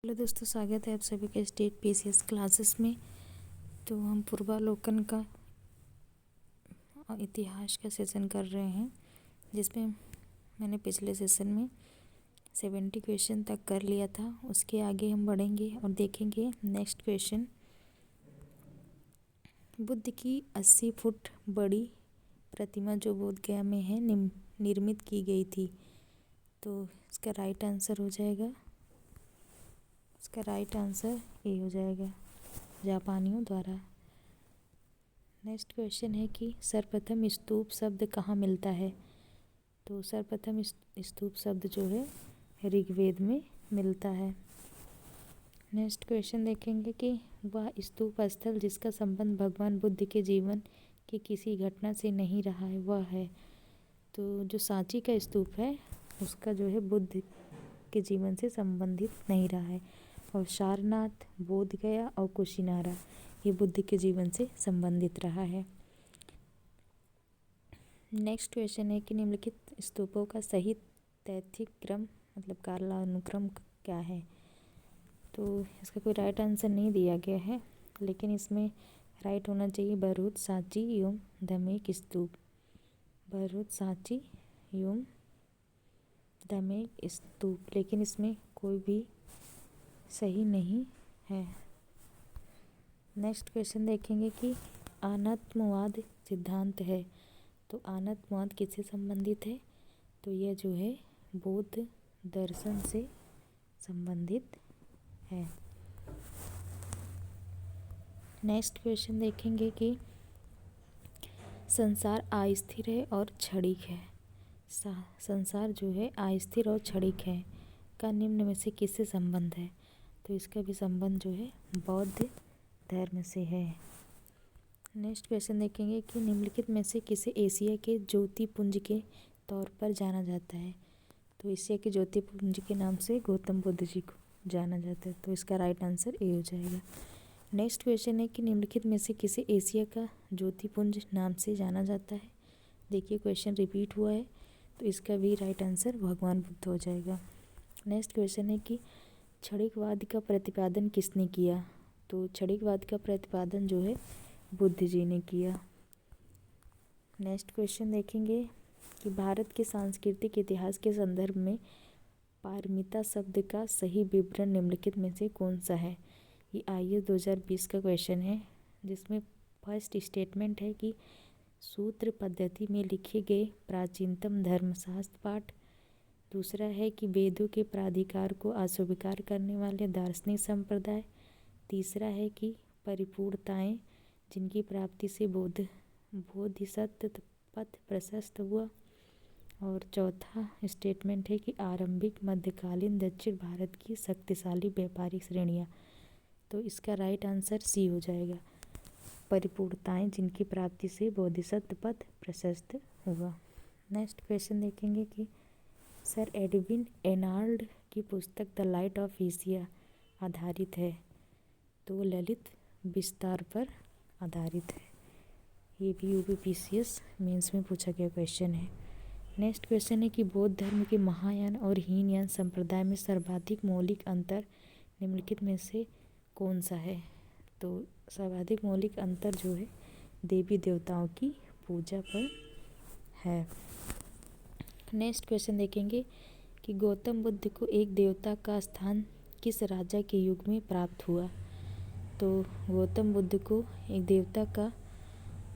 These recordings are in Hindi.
हेलो दोस्तों, स्वागत है आप सभी के स्टेट पीसीएस क्लासेस में। तो हम पूर्वालोकन का इतिहास का सेशन कर रहे हैं, जिसमें मैंने पिछले सेशन में 70 क्वेश्चन तक कर लिया था। उसके आगे हम बढ़ेंगे और देखेंगे नेक्स्ट क्वेश्चन। बुद्ध की 80 फुट बड़ी प्रतिमा जो बोध गया में है निर्मित की गई थी। तो इसका राइट आंसर हो जाएगा, इसका राइट आंसर ए हो जाएगा, जापानियों द्वारा। नेक्स्ट क्वेश्चन है कि सर्वप्रथम स्तूप शब्द कहाँ मिलता है। तो सर्वप्रथम स्तूप शब्द जो है ऋग्वेद में मिलता है। नेक्स्ट क्वेश्चन देखेंगे कि वह स्तूप स्थल जिसका संबंध भगवान बुद्ध के जीवन की किसी घटना से नहीं रहा है वह है। तो जो सांची का स्तूप है उसका जो है बुद्ध के जीवन से संबंधित नहीं रहा है, और सारनाथ, बोध गया और कुशीनारा ये बुद्ध के जीवन से संबंधित रहा है। नेक्स्ट क्वेश्चन है कि निम्नलिखित स्तूपों का सही तैथिक क्रम मतलब कालानुक्रम क्या है। तो इसका कोई राइट आंसर नहीं दिया गया है, लेकिन इसमें राइट होना चाहिए भरूच, सांची एवं धमेक स्तूप। भरूच, सांची एवं धमेक स्तूप, लेकिन इसमें कोई भी सही नहीं है। नेक्स्ट क्वेश्चन देखेंगे कि अनात्मवाद सिद्धांत है। तो अनात्मवाद किससे संबंधित है। तो यह जो है बौद्ध दर्शन से संबंधित है। नेक्स्ट क्वेश्चन देखेंगे कि संसार अस्थिर है और क्षणिक है। संसार जो है अस्थिर और क्षणिक है का निम्न में से किससे संबंध है। तो इसका भी संबंध जो है बौद्ध धर्म से है। नेक्स्ट क्वेश्चन देखेंगे कि निम्नलिखित में से किसे एशिया के ज्योतिपुंज के तौर पर जाना जाता है। तो एशिया के ज्योतिपुंज के नाम से गौतम बुद्ध जी को जाना जाता है। तो इसका राइट आंसर ए हो जाएगा। नेक्स्ट क्वेश्चन है कि निम्नलिखित में से किसे एशिया का ज्योतिपुंज नाम से जाना जाता है। देखिए क्वेश्चन रिपीट हुआ है, तो इसका भी राइट आंसर भगवान बुद्ध हो जाएगा। नेक्स्ट क्वेश्चन है कि क्षणिकवाद का प्रतिपादन किसने किया। तो क्षणिकवाद का प्रतिपादन जो है बुद्ध जी ने किया। नेक्स्ट क्वेश्चन देखेंगे कि भारत के सांस्कृतिक इतिहास के संदर्भ में पारमिता शब्द का सही विवरण निम्नलिखित में से कौन सा है। ये IAS 2020 का क्वेश्चन है, जिसमें फर्स्ट स्टेटमेंट है कि सूत्र पद्धति में लिखे गए प्राचीनतम धर्मशास्त्र पाठ। दूसरा है कि वेदों के प्राधिकार को अस्वीकार करने वाले दार्शनिक संप्रदाय। तीसरा है कि परिपूर्णताएं जिनकी प्राप्ति से बोधिसत्व पथ प्रशस्त हुआ। और चौथा स्टेटमेंट है कि आरंभिक मध्यकालीन दक्षिण भारत की शक्तिशाली व्यापारिक श्रेणियाँ। तो इसका राइट आंसर सी हो जाएगा, परिपूर्णताएं जिनकी प्राप्ति से बोधिसत्व पथ प्रशस्त हुआ। नेक्स्ट क्वेश्चन देखेंगे कि सर एडविन एनाल्ड की पुस्तक द लाइट ऑफ एशिया आधारित है। तो ललित विस्तार पर आधारित है। ये भी UPPCS मेंस में पूछा गया क्वेश्चन है। नेक्स्ट क्वेश्चन है कि बौद्ध धर्म के महायान और हीनयान संप्रदाय में सर्वाधिक मौलिक अंतर निम्नलिखित में से कौन सा है। तो सर्वाधिक मौलिक अंतर जो है देवी देवताओं की पूजा पर है। नेक्स्ट क्वेश्चन देखेंगे कि गौतम बुद्ध को एक देवता का स्थान किस राजा के युग में प्राप्त हुआ। तो गौतम बुद्ध को एक देवता का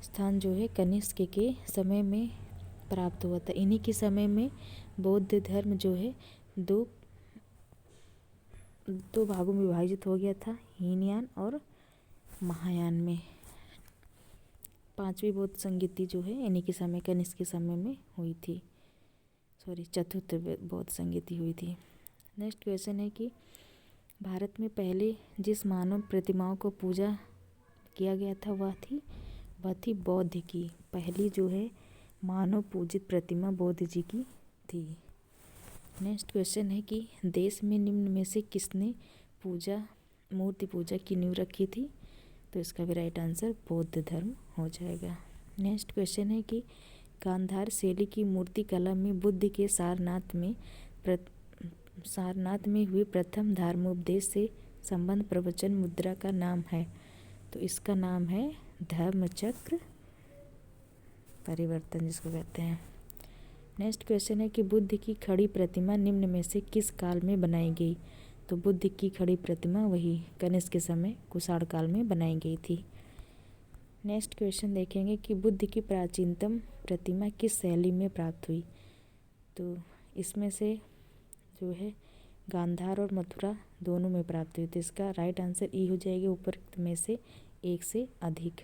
स्थान जो है कनिष्क के समय में प्राप्त हुआ था। इन्हीं के समय में बौद्ध धर्म जो है दो भागों में विभाजित हो गया था, हीनयान और महायान में। पांचवी बौद्ध संगीति जो है इन्हीं के समय कनिष्क के समय में हुई थी। चतुर्थ बौद्ध संगीति हुई थी। नेक्स्ट क्वेश्चन है कि भारत में पहले जिस मानव प्रतिमाओं को पूजा किया गया था वह थी बौद्ध की। पहली जो है मानव पूजित प्रतिमा बौद्ध जी की थी। नेक्स्ट क्वेश्चन है कि देश में निम्न में से किसने मूर्ति पूजा की नींव रखी थी। तो इसका भी राइट आंसर बौद्ध धर्म हो जाएगा। नेक्स्ट क्वेश्चन है कि गांधार शैली की मूर्ति कला में बुद्ध के सारनाथ में सारनाथ में हुए प्रथम धर्मोपदेश से संबंध प्रवचन मुद्रा का नाम है? तो इसका नाम है धर्मचक्र परिवर्तन, जिसको कहते हैं। नेक्स्ट क्वेश्चन है कि बुद्ध की खड़ी प्रतिमा निम्न में से किस काल में बनाई गई? तो बुद्ध की खड़ी प्रतिमा वही कनिष्क के समय कुषाण काल में बनाई गई थी। नेक्स्ट क्वेश्चन देखेंगे कि बुद्ध की प्राचीनतम प्रतिमा किस शैली में प्राप्त हुई? तो इसमें से जो है गांधार और मथुरा दोनों में प्राप्त हुई। तो इसका राइट आंसर ई हो जाएगा, उपरोक्त में से एक से अधिक।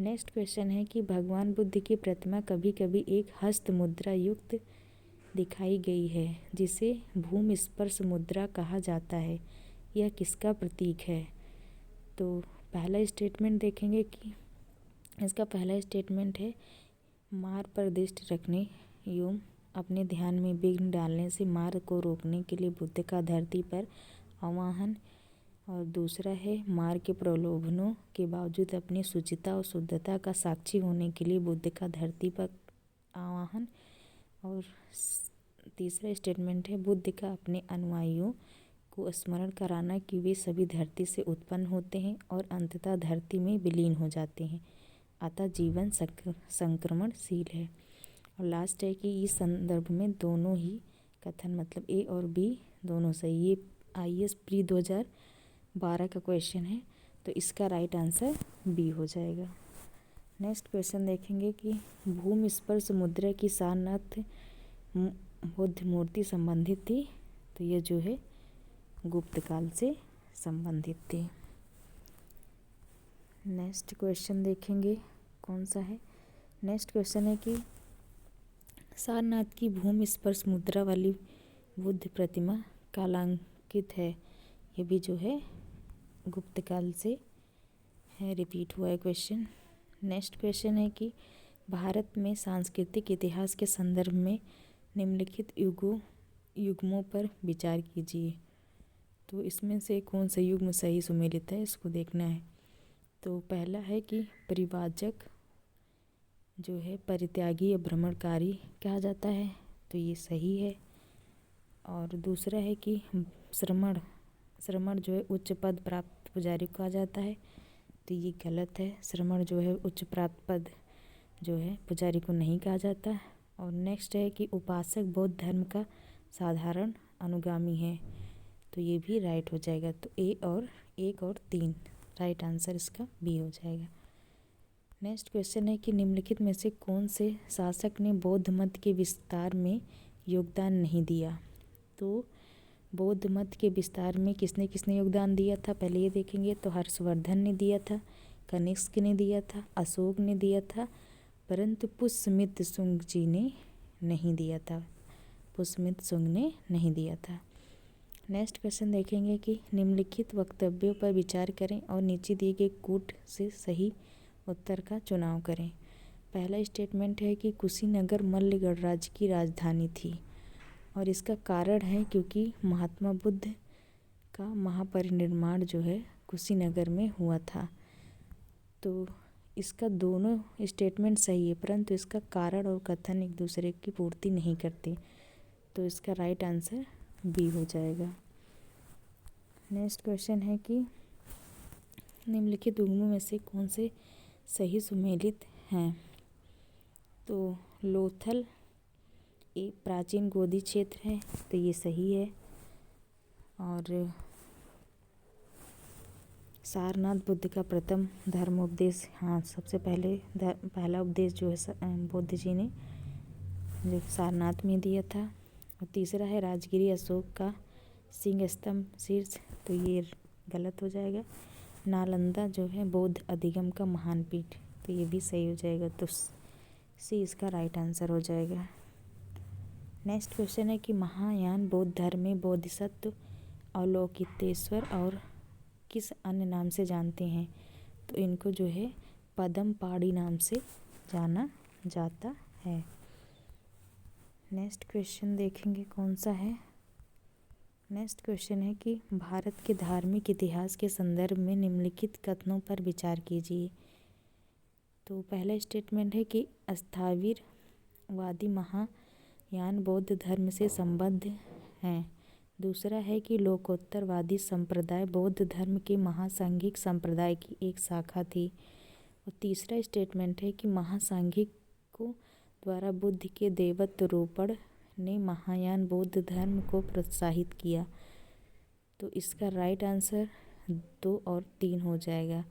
नेक्स्ट क्वेश्चन है कि भगवान बुद्ध की प्रतिमा कभी कभी एक हस्त मुद्रा युक्त दिखाई गई है, जिसे भूमि स्पर्श मुद्रा कहा जाता है। यह किसका प्रतीक है? तो पहला स्टेटमेंट देखेंगे कि इसका पहला स्टेटमेंट है मार पर दृष्टि रखने एवं अपने ध्यान में विघ्न डालने से मार को रोकने के लिए बुद्ध का धरती पर आवाहन। और दूसरा है मार के प्रलोभनों के बावजूद अपनी शुचिता और शुद्धता का साक्षी होने के लिए बुद्ध का धरती पर आवाहन। और तीसरा स्टेटमेंट है बुद्ध का अपने अनुयायियों को स्मरण कराना कि वे सभी धरती से उत्पन्न होते हैं और अंततः धरती में विलीन हो जाते हैं, अतः जीवन संक्रमणशील है। और लास्ट है कि इस संदर्भ में दोनों ही कथन मतलब ए और बी दोनों सही। ये IAS प्री 2012 का क्वेश्चन है, तो इसका राइट आंसर बी हो जाएगा। नेक्स्ट क्वेश्चन देखेंगे कि भूमि स्पर्श मुद्रा की सारनाथ बुद्ध मूर्ति संबंधित थी। तो ये जो है गुप्त काल से संबंधित थी। नेक्स्ट क्वेश्चन देखेंगे कौन सा है। नेक्स्ट क्वेश्चन है कि सारनाथ की भूमि स्पर्श मुद्रा वाली बुद्ध प्रतिमा कालांकित है। ये भी जो है गुप्त काल से है, रिपीट हुआ है क्वेश्चन। नेक्स्ट क्वेश्चन है कि भारत में सांस्कृतिक इतिहास के संदर्भ में निम्नलिखित युग्मों पर विचार कीजिए। तो इसमें से कौन सा युग्म सही सुमेलित है, इसको देखना है। तो पहला है कि परिव्राजक जो है परित्यागी या भ्रमणकारी कहा जाता है, तो ये सही है। और दूसरा है कि श्रमण जो है उच्च पद प्राप्त पुजारी को कहा जाता है, तो ये गलत है। श्रमण जो है उच्च प्राप्त पद जो है पुजारी को नहीं कहा जाता। और नेक्स्ट है कि उपासक बौद्ध धर्म का साधारण अनुगामी है, तो ये भी राइट हो जाएगा। तो एक और 3 राइट आंसर इसका बी हो जाएगा। नेक्स्ट क्वेश्चन है कि निम्नलिखित में से कौन से शासक ने बौद्ध मत के विस्तार में योगदान नहीं दिया? तो बौद्ध मत के विस्तार में किसने किसने योगदान दिया था, पहले ये देखेंगे। तो हर्षवर्धन ने दिया था, कनिष्क ने दिया था, अशोक ने दिया था, परंतु पुष्यमित्र शुंग जी ने नहीं दिया था। पुष्यमित्र शुंग ने नहीं दिया था। नेक्स्ट क्वेश्चन देखेंगे कि निम्नलिखित वक्तव्यों पर विचार करें और नीचे दिए गए कूट से सही उत्तर का चुनाव करें। पहला स्टेटमेंट है कि कुशीनगर मल्ल गणराज्य की राजधानी थी, और इसका कारण है क्योंकि महात्मा बुद्ध का महापरिनिर्वाण जो है कुशीनगर में हुआ था। तो इसका दोनों स्टेटमेंट सही है, परंतु इसका कारण और कथन एक दूसरे की पूर्ति नहीं करते, तो इसका राइट आंसर बी हो जाएगा। नेक्स्ट क्वेश्चन है कि निम्नलिखित युग्मों में से कौन से सही सुमेलित हैं? तो लोथल एक प्राचीन गोदी क्षेत्र है, तो ये सही है। और सारनाथ बुद्ध का प्रथम धर्मोपदेश, हाँ सबसे पहला उपदेश जो है बुद्ध जी ने जो सारनाथ में दिया था। और तीसरा है राजगिरी अशोक का सिंह स्तंभ शीर्ष, तो ये गलत हो जाएगा। नालंदा जो है बौद्ध अधिगम का महान पीठ, तो ये भी सही हो जाएगा। तो सी इसका राइट आंसर हो जाएगा। नेक्स्ट क्वेश्चन है कि महायान बौद्ध धर्म में बोधिसत्व अवलोकितेश्वर और किस अन्य नाम से जानते हैं? तो इनको जो है पद्मपाणि नाम से जाना जाता है। नेक्स्ट क्वेश्चन देखेंगे कौन सा है। नेक्स्ट क्वेश्चन है कि भारत के धार्मिक इतिहास के संदर्भ में निम्नलिखित कथनों पर विचार कीजिए। तो पहला स्टेटमेंट है कि स्थाविरवादी महायान बौद्ध धर्म से संबद्ध हैं, दूसरा है कि लोकोत्तरवादी संप्रदाय बौद्ध धर्म के महासांघिक संप्रदाय की एक शाखा थी। और तीसरा स्टेटमेंट है कि महासांघिकों द्वारा बुद्ध के देवत्वरोपण ने महायान बौद्ध धर्म को प्रोत्साहित किया। तो इसका राइट आंसर 2 और 3 हो जाएगा।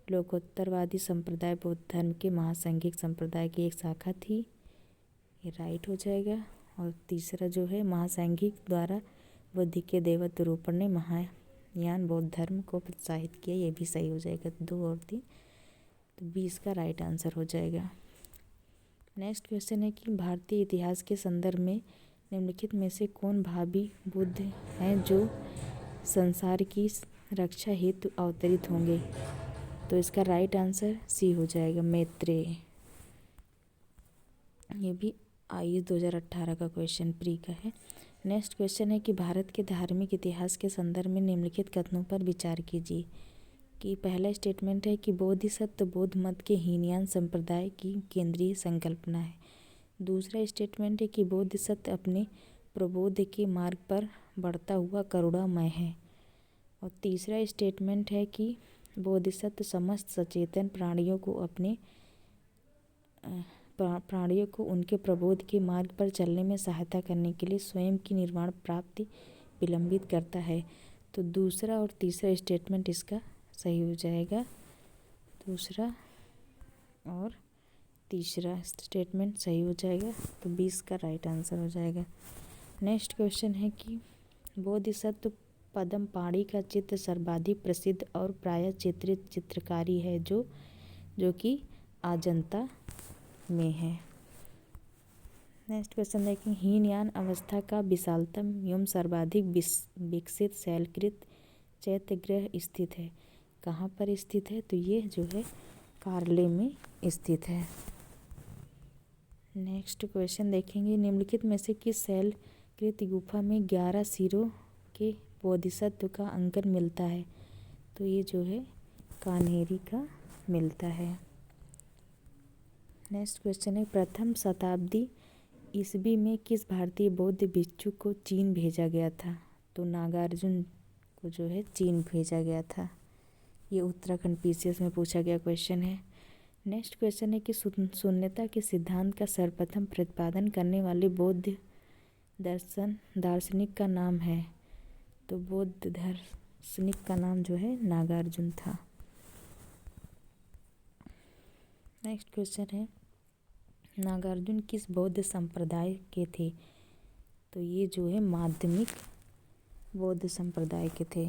लोकोत्तरवादी संप्रदाय बौद्ध धर्म के महासांघिक संप्रदाय की एक शाखा थी, ये राइट हो जाएगा। और तीसरा जो है महासांघिक द्वारा बुद्ध के देवत्वरोपण ने महायान बौद्ध धर्म को प्रोत्साहित किया, ये भी सही हो जाएगा। 2 और 3, तो 20 का राइट आंसर हो जाएगा। नेक्स्ट क्वेश्चन है कि भारतीय इतिहास के संदर्भ में निम्नलिखित में से कौन भावी बुद्ध हैं जो संसार की रक्षा हेतु अवतरित होंगे। तो इसका राइट आंसर सी हो जाएगा, मैत्रेय। ये भी IAS 2018 का क्वेश्चन प्री का है। नेक्स्ट क्वेश्चन है कि भारत के धार्मिक इतिहास के संदर्भ में निम्नलिखित कथनों पर विचार कीजिए। कि पहला स्टेटमेंट है कि बोधिसत्व बौद्ध मत के हीनयान संप्रदाय की केंद्रीय संकल्पना है। दूसरा स्टेटमेंट है कि बोधिसत्व अपने प्रबोध के मार्ग पर बढ़ता हुआ करुणामय है। और तीसरा स्टेटमेंट है कि बोधिसत्व समस्त सचेतन प्राणियों को उनके प्रबोध के मार्ग पर चलने में सहायता करने के लिए स्वयं की निर्वाण प्राप्ति विलंबित करता है। तो दूसरा और तीसरा स्टेटमेंट इसका सही हो जाएगा। दूसरा और तीसरा स्टेटमेंट सही हो जाएगा, तो 20 का राइट आंसर हो जाएगा। नेक्स्ट क्वेश्चन है कि बोधिसत्व पद्मपाणि का चित्र सर्वाधिक प्रसिद्ध और प्रायः चित्रित चित्रकारी है जो कि अजंता में है। नेक्स्ट क्वेश्चन है कि हीनयान अवस्था का विशालतम एवं सर्वाधिक विकसित शैलकृत चैत्यगृह स्थित है। कहाँ पर स्थित है? तो ये जो है कार्ले में स्थित है। नेक्स्ट क्वेश्चन देखेंगे, निम्नलिखित में से किस शैलकृत गुफा में 11 सिरों के बोधिसत्व का अंकन मिलता है? तो ये जो है कान्हेरी का मिलता है। नेक्स्ट क्वेश्चन है, प्रथम शताब्दी ईस्वी में किस भारतीय बौद्ध भिक्षु को चीन भेजा गया था? तो नागार्जुन को जो है चीन भेजा गया था। ये उत्तराखंड PCS में पूछा गया क्वेश्चन है। नेक्स्ट क्वेश्चन है कि शून्यता के सिद्धांत का सर्वप्रथम प्रतिपादन करने वाले बौद्ध दार्शनिक का नाम है? तो बौद्ध दार्शनिक का नाम जो है नागार्जुन था। नेक्स्ट क्वेश्चन है, नागार्जुन किस बौद्ध संप्रदाय के थे? तो ये जो है माध्यमिक बौद्ध संप्रदाय के थे।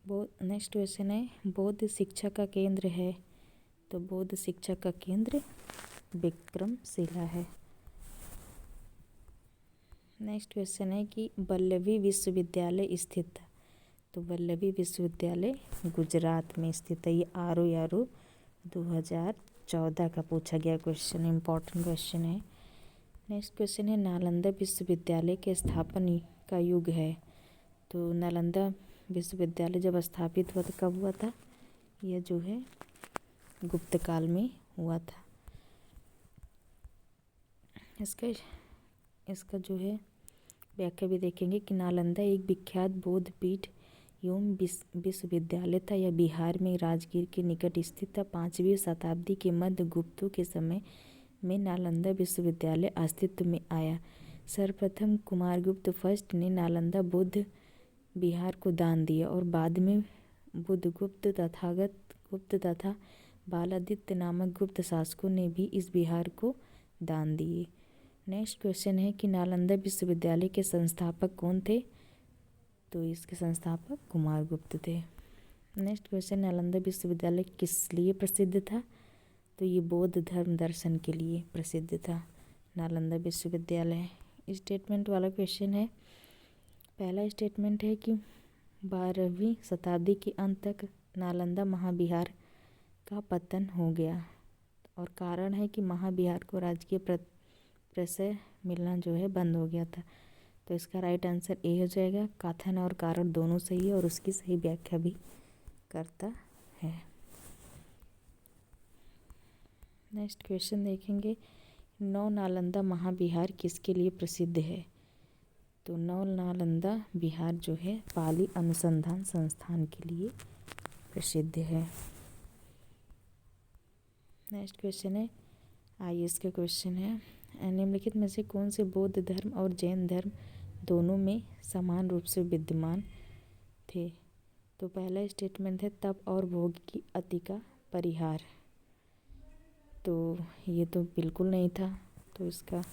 नेक्स्ट क्वेश्चन है, बौद्ध शिक्षा का केंद्र है? तो बौद्ध शिक्षा का केंद्र विक्रमशिला है। नेक्स्ट क्वेश्चन है कि वल्लभी विश्वविद्यालय स्थित था? तो वल्लभी विश्वविद्यालय गुजरात में स्थित है। ये RO 2014 का पूछा गया क्वेश्चन, इम्पोर्टेंट क्वेश्चन है। नेक्स्ट क्वेश्चन है, नालंदा विश्वविद्यालय के स्थापन का युग है? तो नालंदा विश्वविद्यालय जब स्थापित हुआ तो कब हुआ था? यह जो है गुप्त काल में हुआ था। इसका जो है व्याख्या भी देखेंगे कि नालंदा एक विख्यात बौद्ध पीठ एवं विश्वविद्यालय था। यह बिहार में राजगीर के निकट स्थित था। 5वीं शताब्दी के मध्य गुप्तों के समय में नालंदा विश्वविद्यालय अस्तित्व में आया। सर्वप्रथम कुमारगुप्त फर्स्ट ने नालंदा बौद्ध विहार को दान दिया और बाद में बुद्धगुप्त, तथागत गुप्त तथा बालादित्य नामक गुप्त शासकों ने भी इस विहार को दान दिए। नेक्स्ट क्वेश्चन है कि नालंदा विश्वविद्यालय के संस्थापक कौन थे? तो इसके संस्थापक कुमारगुप्त थे। नेक्स्ट क्वेश्चन, नालंदा विश्वविद्यालय किस लिए प्रसिद्ध था? तो ये बौद्ध धर्म दर्शन के लिए प्रसिद्ध था नालंदा विश्वविद्यालय। स्टेटमेंट वाला क्वेश्चन है। पहला स्टेटमेंट है कि 12वीं शताब्दी के अंत तक नालंदा महाविहार का पतन हो गया और कारण है कि महाविहार को राजकीय प्रशय मिलना जो है बंद हो गया था। तो इसका राइट आंसर ए हो जाएगा। कथन और कारण दोनों सही है और उसकी सही व्याख्या भी करता है। नेक्स्ट क्वेश्चन देखेंगे, नौ नालंदा महाविहार किसके लिए प्रसिद्ध है? तो नालंदा बिहार जो है पाली अनुसंधान संस्थान के लिए प्रसिद्ध है। नेक्स्ट क्वेश्चन है आईएएस का क्वेश्चन है, निम्नलिखित में से कौन से बौद्ध धर्म और जैन धर्म दोनों में समान रूप से विद्यमान थे? तो पहला स्टेटमेंट है तप और भोग की अति का परिहार, तो ये तो बिल्कुल नहीं था, तो इसका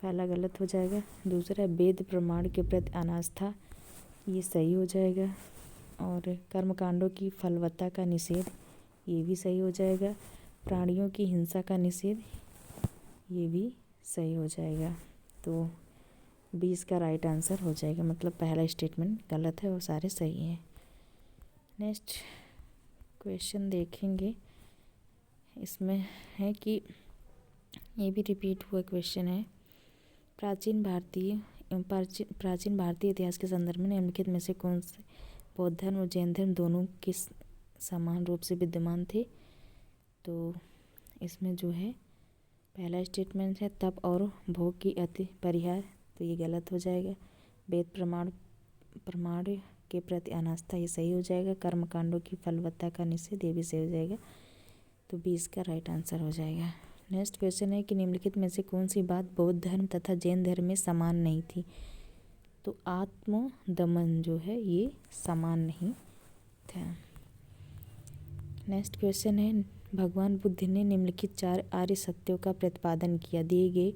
पहला गलत हो जाएगा। दूसरा वेद प्रमाण के प्रति अनास्था, ये सही हो जाएगा। और कर्मकांडों की फलवत्ता का निषेध, ये भी सही हो जाएगा। प्राणियों की हिंसा का निषेध, ये भी सही हो जाएगा। तो 20 का राइट आंसर हो जाएगा, मतलब पहला स्टेटमेंट गलत है और सारे सही हैं। नेक्स्ट क्वेश्चन देखेंगे, इसमें है कि ये भी रिपीट हुआ क्वेश्चन है, प्राचीन भारतीय इतिहास के संदर्भ में निम्नलिखित में से कौन से बौद्ध धर्म और जैन धर्म दोनों किस समान रूप से विद्यमान थे? तो इसमें जो है पहला स्टेटमेंट है तप और भोग की अति परिहार, तो ये गलत हो जाएगा। वेद प्रमाण के प्रति अनास्था, ये सही हो जाएगा। कर्मकांडों की फलवत्ता का निषेध, ये भी सही हो जाएगा। तो 20 का राइट आंसर हो जाएगा। नेक्स्ट क्वेश्चन है कि निम्नलिखित में से कौन सी बात बौद्ध धर्म तथा जैन धर्म में समान नहीं थी? तो आत्म दमन जो है ये समान नहीं था। नेक्स्ट क्वेश्चन है भगवान बुद्ध ने निम्नलिखित 4 आर्य सत्यों का प्रतिपादन किया, दिए गए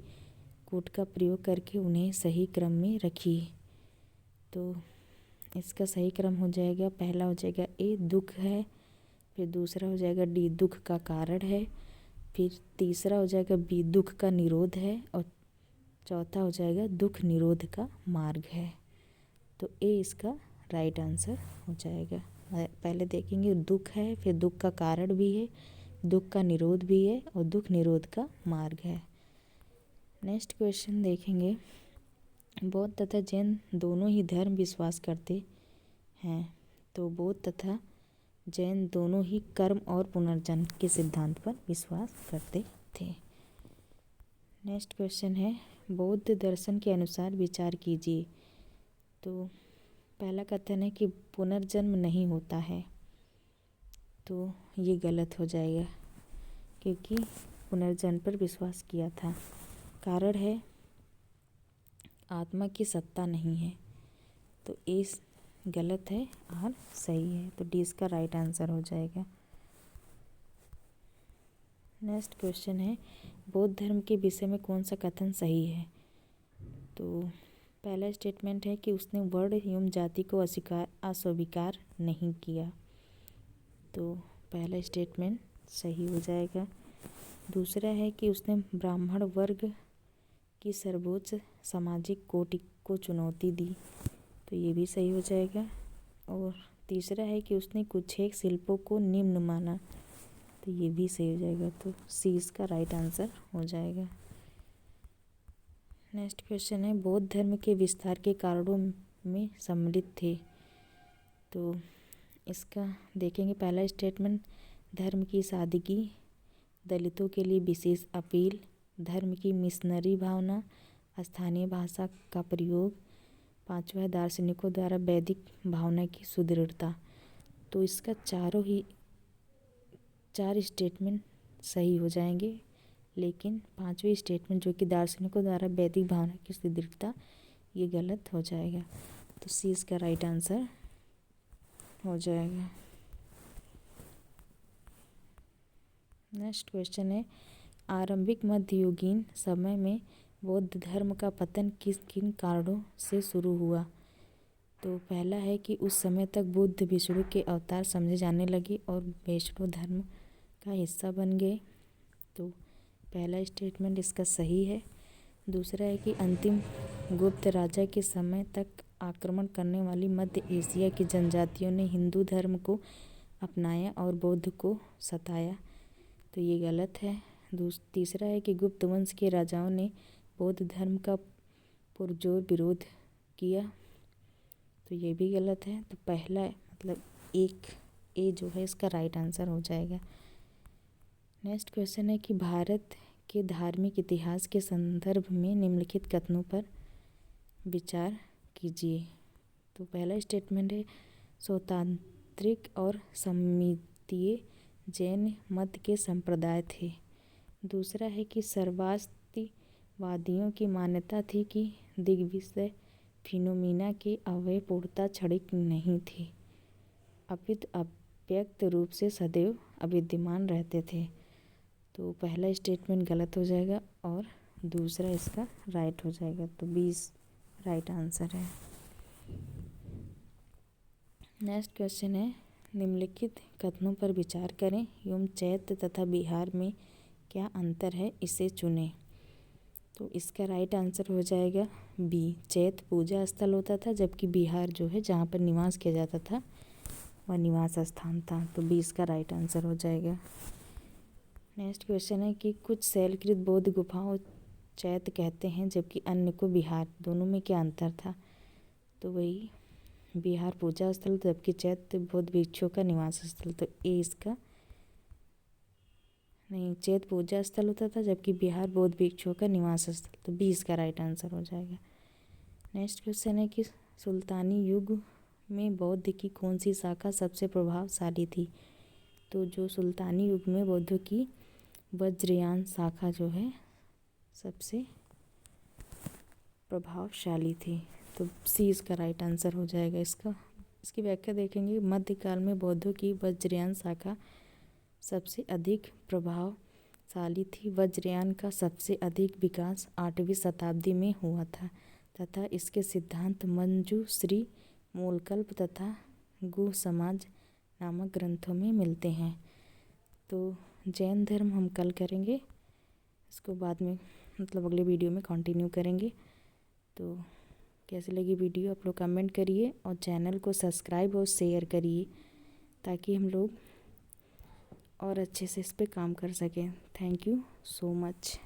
कोड का प्रयोग करके उन्हें सही क्रम में रखिए। तो इसका सही क्रम हो जाएगा, पहला हो जाएगा ए दुख है, फिर दूसरा हो जाएगा डी दुख का कारण है, फिर तीसरा हो जाएगा बी दुख का निरोध है, और चौथा हो जाएगा दुख निरोध का मार्ग है। तो ए इसका राइट आंसर हो जाएगा। पहले देखेंगे दुख है, फिर दुख का कारण भी है, दुख का निरोध भी है, और दुख निरोध का मार्ग है। नेक्स्ट क्वेश्चन देखेंगे, बौद्ध तथा जैन दोनों ही धर्म विश्वास करते हैं, तो बौद्ध तथा जैन दोनों ही कर्म और पुनर्जन्म के सिद्धांत पर विश्वास करते थे। नेक्स्ट क्वेश्चन है बौद्ध दर्शन के अनुसार विचार कीजिए। तो पहला कथन है कि पुनर्जन्म नहीं होता है, तो ये गलत हो जाएगा क्योंकि पुनर्जन्म पर विश्वास किया था। कारण है आत्मा की सत्ता नहीं है, तो ए गलत है और सही है, तो डी इसका राइट आंसर हो जाएगा। नेक्स्ट क्वेश्चन है बौद्ध धर्म के विषय में कौन सा कथन सही है? तो पहला स्टेटमेंट है कि उसने वर्ण एवं जाति को अस्वीकार नहीं किया, तो पहला स्टेटमेंट सही हो जाएगा। दूसरा है कि उसने ब्राह्मण वर्ग की सर्वोच्च सामाजिक कोटि को चुनौती दी, तो ये भी सही हो जाएगा। और तीसरा है कि उसने कुछ एक शिल्पों को निम्न माना, तो ये भी सही हो जाएगा, तो सी इसका राइट आंसर हो जाएगा। नेक्स्ट क्वेश्चन है बौद्ध धर्म के विस्तार के कारणों में सम्मिलित थे, तो इसका देखेंगे पहला स्टेटमेंट धर्म की सादगी, दलितों के लिए विशेष अपील, धर्म की मिशनरी भावना, स्थानीय भाषा का प्रयोग, पांचवा दार्शनिकों द्वारा वैदिक भावना की सुदृढ़ता। तो इसका चार स्टेटमेंट सही हो जाएंगे, लेकिन पांचवी स्टेटमेंट जो कि दार्शनिकों द्वारा वैदिक भावना की सुदृढ़ता, ये गलत हो जाएगा, तो सी इसका राइट आंसर हो जाएगा। नेक्स्ट क्वेश्चन है आरंभिक मध्ययुगीन समय में बौद्ध धर्म का पतन किन कारणों से शुरू हुआ? तो पहला है कि उस समय तक बुद्ध विष्णु के अवतार समझे जाने लगे और वैष्णव धर्म का हिस्सा बन गए, तो पहला स्टेटमेंट इसका सही है। दूसरा है कि अंतिम गुप्त राजा के समय तक आक्रमण करने वाली मध्य एशिया की जनजातियों ने हिंदू धर्म को अपनाया और बौद्ध को सताया, तो ये गलत है। तीसरा है कि गुप्त वंश के राजाओं ने बौद्ध धर्म का पुरजोर विरोध किया, तो ये भी गलत है, तो पहला मतलब एक ए जो है इसका राइट आंसर हो जाएगा। नेक्स्ट क्वेश्चन है कि भारत के धार्मिक इतिहास के संदर्भ में निम्नलिखित कथनों पर विचार कीजिए। तो पहला स्टेटमेंट है स्वतांत्रिक और समितीय जैन मत के संप्रदाय थे। दूसरा है कि सर्वास्तिवादियों की मान्यता थी कि दिग्विजय फिनोमिना के अवयव पूर्णतः क्षणिक नहीं थे, अपितु अव्यक्त रूप से सदैव अविद्यमान रहते थे। तो पहला स्टेटमेंट गलत हो जाएगा और दूसरा इसका राइट हो जाएगा। तो 20 राइट आंसर है। नेक्स्ट क्वेश्चन है निम्नलिखित कथनों पर विचार करें एवं चैत्य तथा बिहार में क्या अंतर है, इसे चुनें। तो इसका राइट आंसर हो जाएगा बी, चैत्य पूजा स्थल होता था जबकि बिहार जो है जहाँ पर निवास किया जाता था वह निवास स्थान था। तो बी इसका राइट आंसर हो जाएगा। नेक्स्ट क्वेश्चन है कि कुछ शैलकृत बौद्ध गुफाओं चैत्य कहते हैं जबकि अन्य को बिहार, दोनों में क्या अंतर था। तो वही बिहार पूजा स्थल जबकि चैत्य बौद्ध भिक्षुओं का निवास स्थल। तो ए इसका नहीं, चैत्य पूजा स्थल होता था जबकि बिहार बौद्ध भिक्षुओं का निवास स्थल। तो बी इसका राइट आंसर हो जाएगा। नेक्स्ट क्वेश्चन है कि सुल्तानी युग में बौद्ध की कौन सी शाखा सबसे प्रभावशाली थी। तो जो सुल्तानी युग में बौद्ध की वज्रयान शाखा जो है सबसे प्रभावशाली थी। तो सी इसका राइट आंसर हो जाएगा। इसकी व्याख्या देखेंगे, मध्यकाल में बौद्धों की वज्रयान शाखा सबसे अधिक प्रभावशाली थी। वज्रयान का सबसे अधिक विकास 8वीं शताब्दी में हुआ था तथा इसके सिद्धांत मंजूश्री, मूलकल्प तथा गुह समाज नामक ग्रंथों में मिलते हैं। तो जैन धर्म हम कल करेंगे, इसको बाद में मतलब अगले वीडियो में कंटिन्यू करेंगे। तो कैसी लगी वीडियो आप लोग कमेंट करिए और चैनल को सब्सक्राइब और शेयर करिए ताकि हम लोग और अच्छे से इस पे काम कर सकें। Thank you so much.